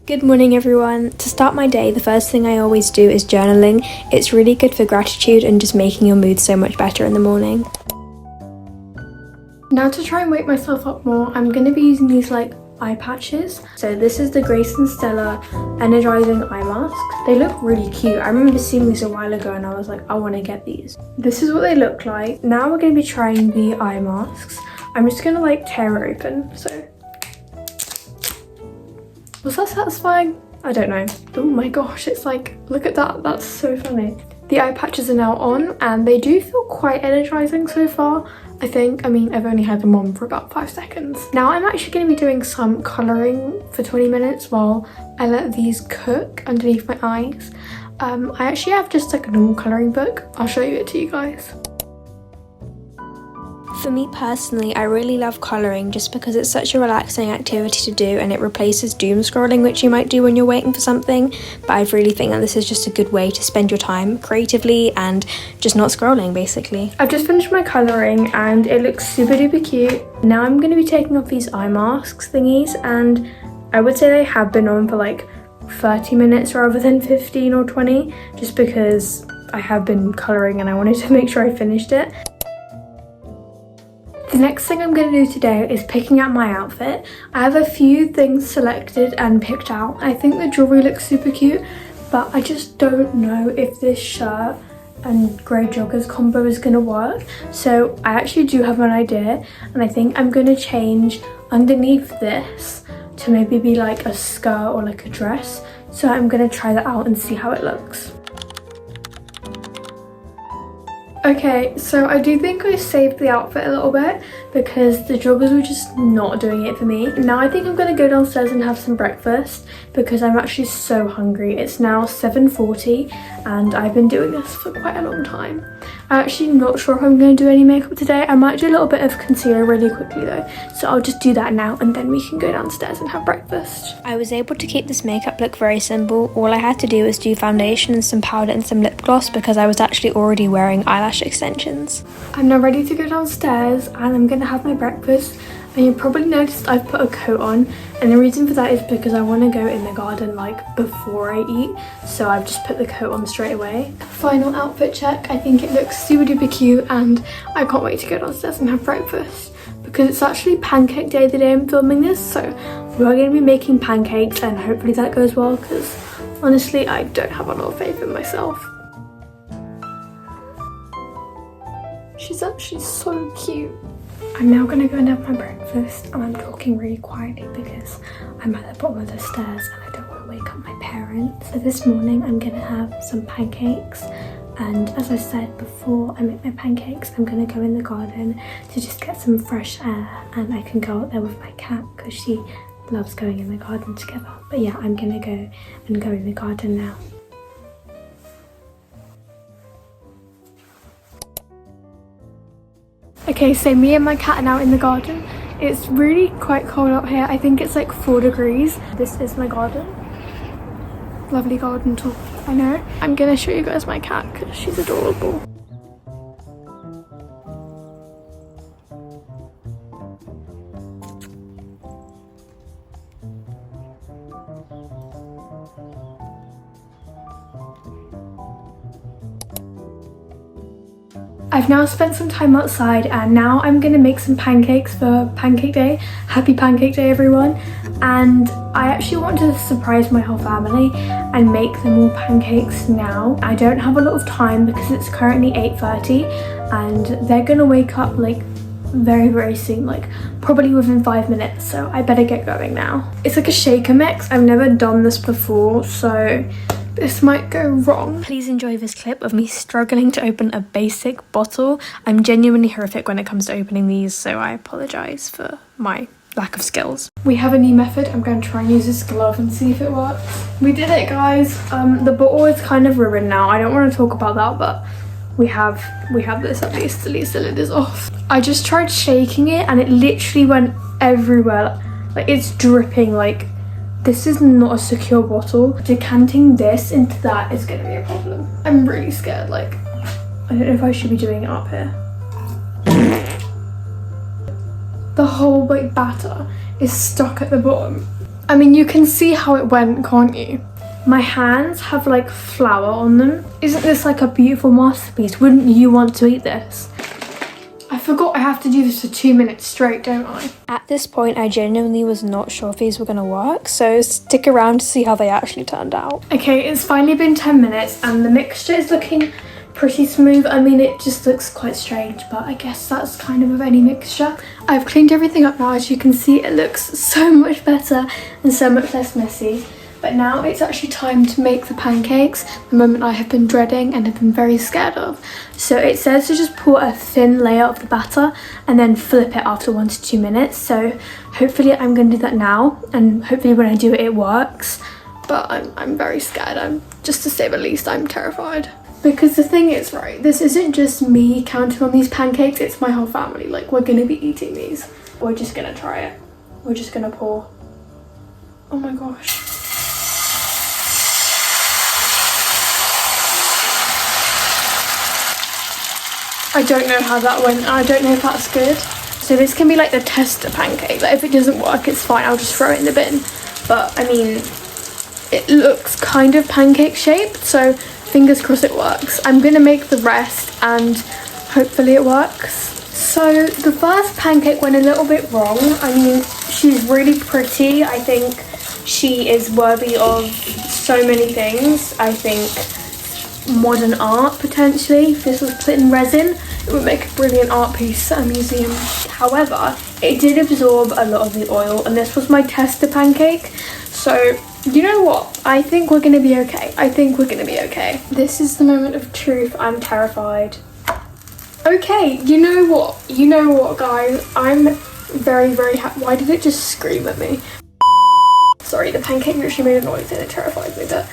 Good morning everyone. To start my day, the first thing I always do is journaling. It's really good for gratitude and just making your mood so much better in the morning. Now to try and wake myself up more, I'm going to be using these eye patches. So this is the Grace and Stella energizing eye masks. They look really cute. I remember seeing these a while ago and I was like, I want to get these. This is what they look like. Now we're going to be trying the eye masks. I'm just going to tear it open. So was that satisfying? I don't know. Oh my gosh, it's look at that. That's so funny. The eye patches are now on and they do feel quite energizing so far. I mean, I've only had them on for about 5 seconds. Now I'm actually going to be doing some colouring for 20 minutes while I let these cook underneath my eyes. I actually have just a normal colouring book. I'll show you it to you guys. For me personally, I really love colouring just because it's such a relaxing activity to do and it replaces doom scrolling, which you might do when you're waiting for something. But I really think that this is just a good way to spend your time creatively and just not scrolling, basically. I've just finished my colouring and it looks super duper cute. Now I'm going to be taking off these eye masks thingies, and I would say they have been on for 30 minutes rather than 15 or 20, just because I have been colouring and I wanted to make sure I finished it. The next thing I'm going to do today is picking out my outfit. I have a few things selected and picked out. I think the jewellery looks super cute, but I just don't know if this shirt and grey joggers combo is going to work. So I actually do have an idea, and I think I'm going to change underneath this to maybe be a skirt or a dress. So I'm going to try that out and see how it looks. Okay, so I do think I saved the outfit a little bit because the joggers were just not doing it for me. Now I think I'm going to go downstairs and have some breakfast because I'm actually so hungry. It's now 7:40 and I've been doing this for quite a long time. I'm actually not sure if I'm going to do any makeup today. I might do a little bit of concealer really quickly though. So I'll just do that now and then we can go downstairs and have breakfast. I was able to keep this makeup look very simple. All I had to do was do foundation and some powder and some lip gloss because I was actually already wearing eyelash extensions. I'm now ready to go downstairs and I'm going to have my breakfast. And you probably noticed I've put a coat on, and the reason for that is because I want to go in the garden before I eat, so I've just put the coat on straight away. Final outfit check. I think it looks super duper cute and I can't wait to go downstairs and have breakfast because it's actually pancake day the day I'm filming this, so we are going to be making pancakes and hopefully that goes well because honestly I don't have a lot of faith in myself. She's actually so cute. I'm now going to go and have my breakfast, and I'm talking really quietly because I'm at the bottom of the stairs and I don't want to wake up my parents. So this morning I'm going to have some pancakes, and as I said before I make my pancakes, I'm going to go in the garden to just get some fresh air, and I can go out there with my cat because she loves going in the garden together. But yeah, I'm going to go in the garden now. Okay, so me and my cat are now in the garden. It's really quite cold out here. I think it's 4 degrees. This is my garden. Lovely garden tour, I know. I'm gonna show you guys my cat because she's adorable. I've now spent some time outside and now I'm going to make some pancakes for Pancake Day. Happy Pancake Day everyone. And I actually want to surprise my whole family and make them all pancakes now. I don't have a lot of time because it's currently 8:30 and they're going to wake up very very soon, probably within 5 minutes, so I better get going now. It's a shaker mix. I've never done this before, so this might go wrong. Please enjoy this clip of me struggling to open a basic bottle. I'm genuinely horrific when it comes to opening these, so I apologise for my lack of skills. We have a new method. I'm going to try and use this glove and see if it works. We did it, guys. The bottle is kind of ruined now. I don't want to talk about that, but we have this at least the lid is off. I just tried shaking it and it literally went everywhere. It's dripping. This is not a secure bottle. Decanting this into that is going to be a problem. I'm really scared. I don't know if I should be doing it up here. The whole batter is stuck at the bottom. I mean, you can see how it went, can't you? My hands have like flour on them. Isn't this like a beautiful masterpiece? Wouldn't you want to eat this? I forgot I have to do this for 2 minutes straight, don't I? At this point, I genuinely was not sure if these were gonna work, so stick around to see how they actually turned out. Okay, it's finally been 10 minutes and the mixture is looking pretty smooth. I mean, it just looks quite strange, but I guess that's kind of any mixture. I've cleaned everything up now. As you can see, it looks so much better and so much less messy. But now it's actually time to make the pancakes, the moment I have been dreading and have been very scared of. So it says to just pour a thin layer of the batter and then flip it after 1 to 2 minutes. So hopefully I'm going to do that now, and hopefully when I do it, it works. But I'm very scared. Just to say the least, I'm terrified. Because the thing is, right, this isn't just me counting on these pancakes, it's my whole family. Like, we're going to be eating these. We're just going to try it. We're just going to pour. Oh my gosh. I don't know how that went. I don't know if that's good. So this can be like the tester pancake. Like if it doesn't work, it's fine. I'll just throw it in the bin. But I mean, it looks kind of pancake shaped. So fingers crossed it works. I'm gonna make the rest and hopefully it works. So the first pancake went a little bit wrong. I mean, she's really pretty. I think she is worthy of so many things. I think modern art potentially. If this was put in resin, it would make a brilliant art piece at a museum. However, it did absorb a lot of the oil, and this was my tester pancake. So you know what? I think we're gonna be okay. I think we're gonna be okay. This is the moment of truth. I'm terrified. Okay, you know what? You know what, guys? I'm very, very happy. Why did it just scream at me? Sorry, the pancake literally made a noise and it terrified me, but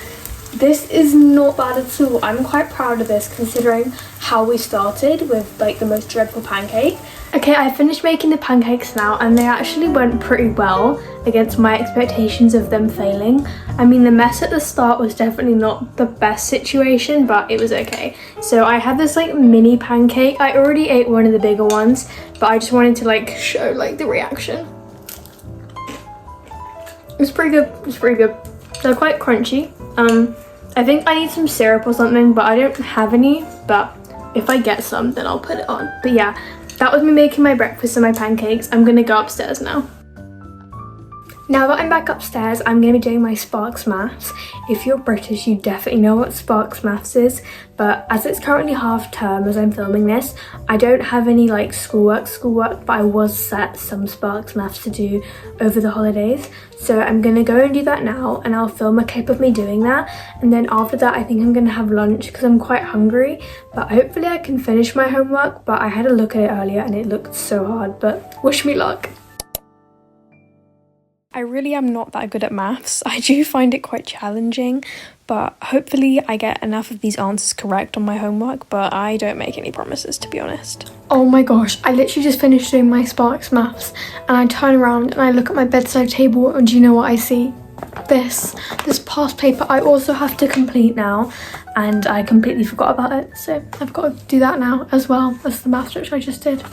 this is not bad at all. I'm quite proud of this considering how we started with like the most dreadful pancake. Okay, I finished making the pancakes now and they actually went pretty well against my expectations of them failing. I mean, the mess at the start was definitely not the best situation, but it was okay. So I had this like mini pancake. I already ate one of the bigger ones, but I just wanted to like show like the reaction. It's pretty good. It's pretty good. They're quite crunchy. I think I need some syrup or something, but I don't have any. But if I get some, then I'll put it on. But yeah, that was me making my breakfast and my pancakes. I'm gonna go upstairs now. Now that I'm back upstairs, I'm going to be doing my Sparks Maths. If you're British, you definitely know what Sparks Maths is, but as it's currently half term as I'm filming this, I don't have any like schoolwork, but I was set some Sparks Maths to do over the holidays. So I'm going to go and do that now, and I'll film a clip of me doing that, and then after that I think I'm going to have lunch because I'm quite hungry, but hopefully I can finish my homework. But I had a look at it earlier and it looked so hard, but wish me luck. I really am not that good at maths. I do find it quite challenging, but hopefully I get enough of these answers correct on my homework, but I don't make any promises, to be honest. Oh my gosh, I literally just finished doing my Sparks Maths and I turn around and I look at my bedside table and do you know what I see? This past paper I also have to complete now, and I completely forgot about it, so I've got to do that now as well as the maths which I just did.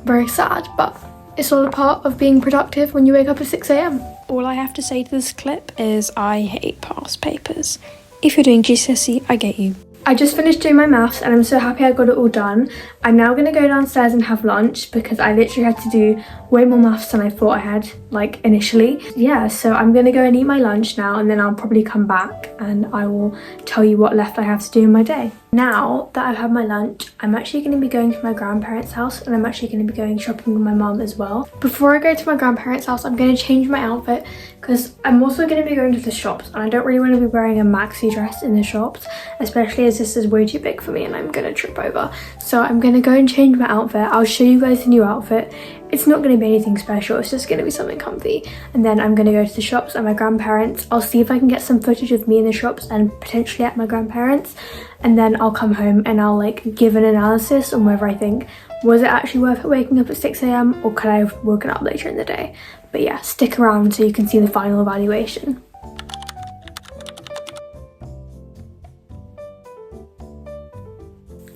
Very sad, but it's all a part of being productive when you wake up at 6 AM. All I have to say to this clip is I hate past papers. If you're doing GCSE, I get you. I just finished doing my maths and I'm so happy I got it all done. I'm now going to go downstairs and have lunch because I literally had to do way more maths than I thought I had like initially. Yeah, so I'm going to go and eat my lunch now, and then I'll probably come back and I will tell you what left I have to do in my day. Now that I've had my lunch, I'm actually going to be going to my grandparents' house, and I'm actually going to be going shopping with my mum as well. Before I go to my grandparents' house, I'm going to change my outfit because I'm also going to be going to the shops, and I don't really want to be wearing a maxi dress in the shops, especially as this is way too big for me and I'm going to trip over. So I'm going to go and change my outfit. I'll show you guys the new outfit. It's not going to be anything special, it's just going to be something comfy. And then I'm going to go to the shops at my grandparents'. I'll see if I can get some footage of me in the shops and potentially at my grandparents'. And then I'll come home and I'll like give an analysis on whether I think, was it actually worth it waking up at 6 AM or could I have woken up later in the day? But yeah, stick around so you can see the final evaluation.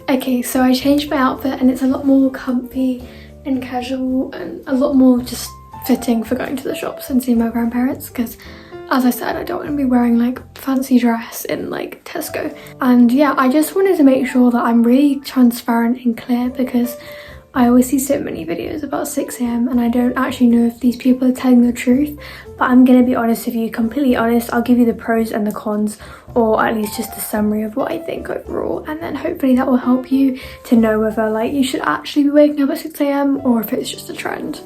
Okay, so I changed my outfit and it's a lot more comfy and casual and a lot more just fitting for going to the shops and seeing my grandparents, because as I said, I don't want to be wearing like fancy dress in like Tesco. And yeah, I just wanted to make sure that I'm really transparent and clear, because I always see so many videos about 6 a.m. and I don't actually know if these people are telling the truth. But I'm going to be honest with you, completely honest. I'll give you the pros and the cons, or at least just a summary of what I think overall, and then hopefully that will help you to know whether like you should actually be waking up at 6 a.m. or if it's just a trend.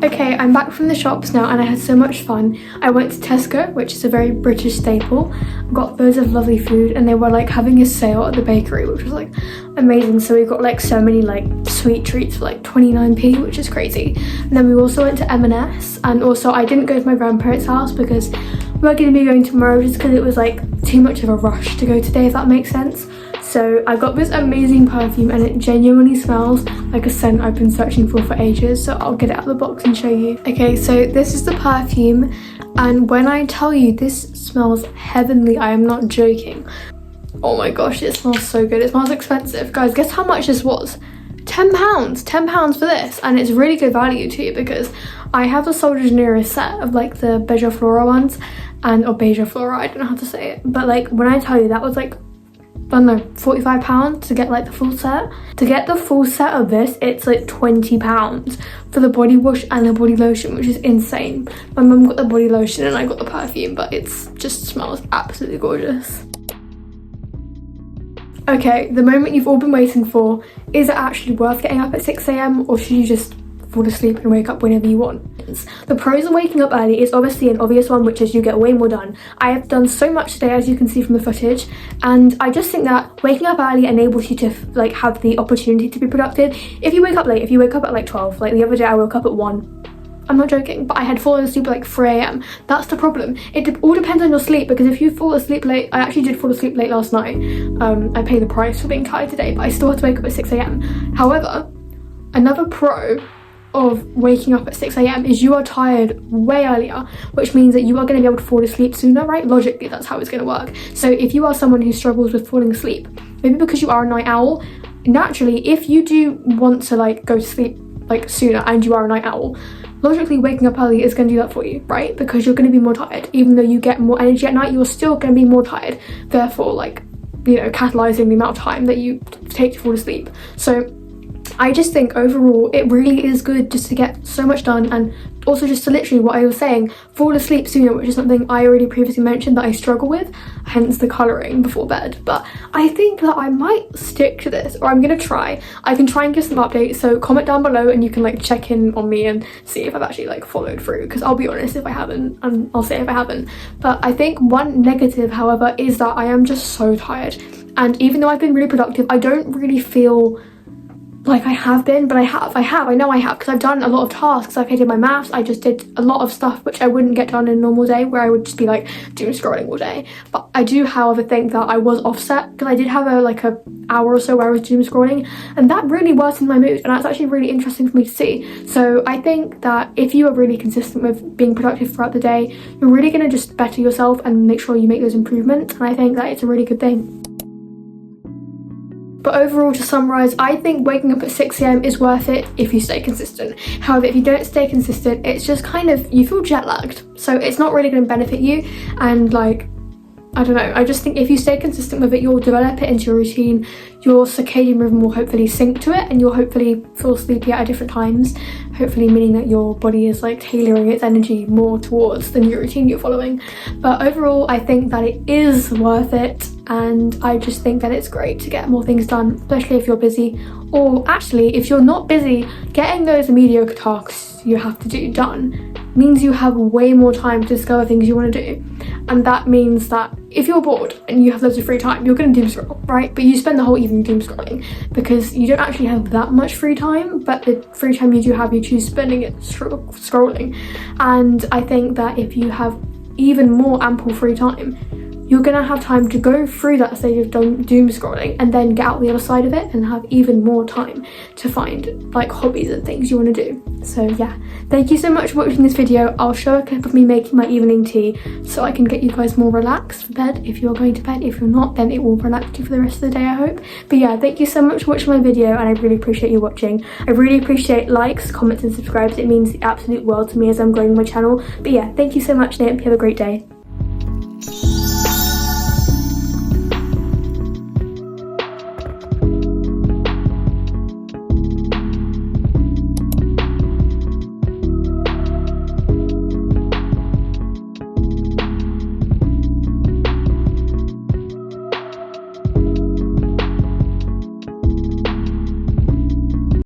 Okay, I'm back from the shops now and I had so much fun. I went to Tesco, which is a very British staple, got loads of lovely food, and they were like having a sale at the bakery, which was like amazing. So we got like so many like sweet treats for like 29p, which is crazy. And then we also went to M&S, and also I didn't go to my grandparents' house because we're going to be going tomorrow, just because it was like too much of a rush to go today, if that makes sense. So I got this amazing perfume and it genuinely smells like a scent I've been searching for ages, so I'll get it out of the box and show you. Okay, so this is the perfume, and when I tell you this smells heavenly, I am not joking. Oh my gosh, it smells so good. It smells expensive. Guys, guess how much this was? £10. £10 for this, and it's really good value too, because I have the Sol de Janeiro set of like the Beija Flora ones, or Beija Flora, I don't know how to say it, but like when I tell you that was like, I don't know, £45 to get like the full set. To get the full set of this, it's like £20 for the body wash and the body lotion, which is insane. My mum got the body lotion and I got the perfume, but it's just smells absolutely gorgeous. Okay, the moment you've all been waiting for, is it actually worth getting up at 6 a.m. or should you just fall asleep and wake up whenever you want? The pros of waking up early is obviously an obvious one, which is you get way more done. I have done so much today, as you can see from the footage, and I just think that waking up early enables you to like have the opportunity to be productive. If you wake up late, if you wake up at like 12, like the other day I woke up at 1, I'm not joking, but I had fallen asleep at like 3 a.m. That's the problem. It all depends on your sleep, because if you fall asleep late, I actually did fall asleep late last night. I pay the price for being tired today, but I still had to wake up at 6 a.m. However, another pro of waking up at 6 a.m. is you are tired way earlier, which means that you are going to be able to fall asleep sooner, right? Logically, that's how it's going to work. So if you are someone who struggles with falling asleep, maybe because you are a night owl, naturally, if you do want to like go to sleep like sooner and you are a night owl, logically waking up early is going to do that for you, right? Because you're going to be more tired. Even though you get more energy at night, you're still going to be more tired, therefore like, you know, catalyzing the amount of time that you take to fall asleep. So I just think overall it really is good just to get so much done, and also just to literally, what I was saying, fall asleep sooner, which is something I already previously mentioned that I struggle with, hence the colouring before bed. But I think that I might stick to this, or I'm gonna try. I can try and give some updates, so comment down below and you can like check in on me and see if I've actually like followed through, because I'll be honest if I haven't, and I'll say if I haven't. But I think one negative, however, is that I am just so tired, and even though I've been really productive, I don't really feel like I have been, but I know I have, because I've done a lot of tasks. Like I did my maths, I just did a lot of stuff which I wouldn't get done in a normal day, where I would just be like doom scrolling all day. But I do, however, think that I was offset, because I did have a hour or so where I was doom scrolling, and that really worsened my mood, and that's actually really interesting for me to see. So I think that if you are really consistent with being productive throughout the day, you're really going to just better yourself and make sure you make those improvements, and I think that it's a really good thing. But overall, to summarise, I think waking up at 6 a.m. is worth it if you stay consistent. However, if you don't stay consistent, it's just kind of, you feel jet lagged. So it's not really going to benefit you, and like, I don't know, I just think if you stay consistent with it, you'll develop it into your routine, your circadian rhythm will hopefully sync to it, and you'll hopefully feel sleepy at different times, hopefully meaning that your body is like tailoring its energy more towards the new routine you're following. But overall, I think that it is worth it, and I just think that it's great to get more things done, especially if you're busy, or actually if you're not busy, getting those mediocre tasks you have to do done means you have way more time to discover things you want to do. And that means that if you're bored and you have loads of free time, you're going to doom scroll, right? But you spend the whole evening doom scrolling because you don't actually have that much free time, but the free time you do have, you choose spending it scrolling. And I think that if you have even more ample free time, you're gonna have time to go through that stage of doom scrolling and then get out the other side of it and have even more time to find like hobbies and things you want to do. So yeah, thank you so much for watching this video. I'll show a clip of me making my evening tea so I can get you guys more relaxed for bed if you're going to bed. If you're not, then it will relax you for the rest of the day, I hope. But yeah, thank you so much for watching my video, and I really appreciate you watching. I really appreciate likes, comments and subscribes. It means the absolute world to me as I'm growing my channel. But yeah, thank you so much, and I hope you have a great day.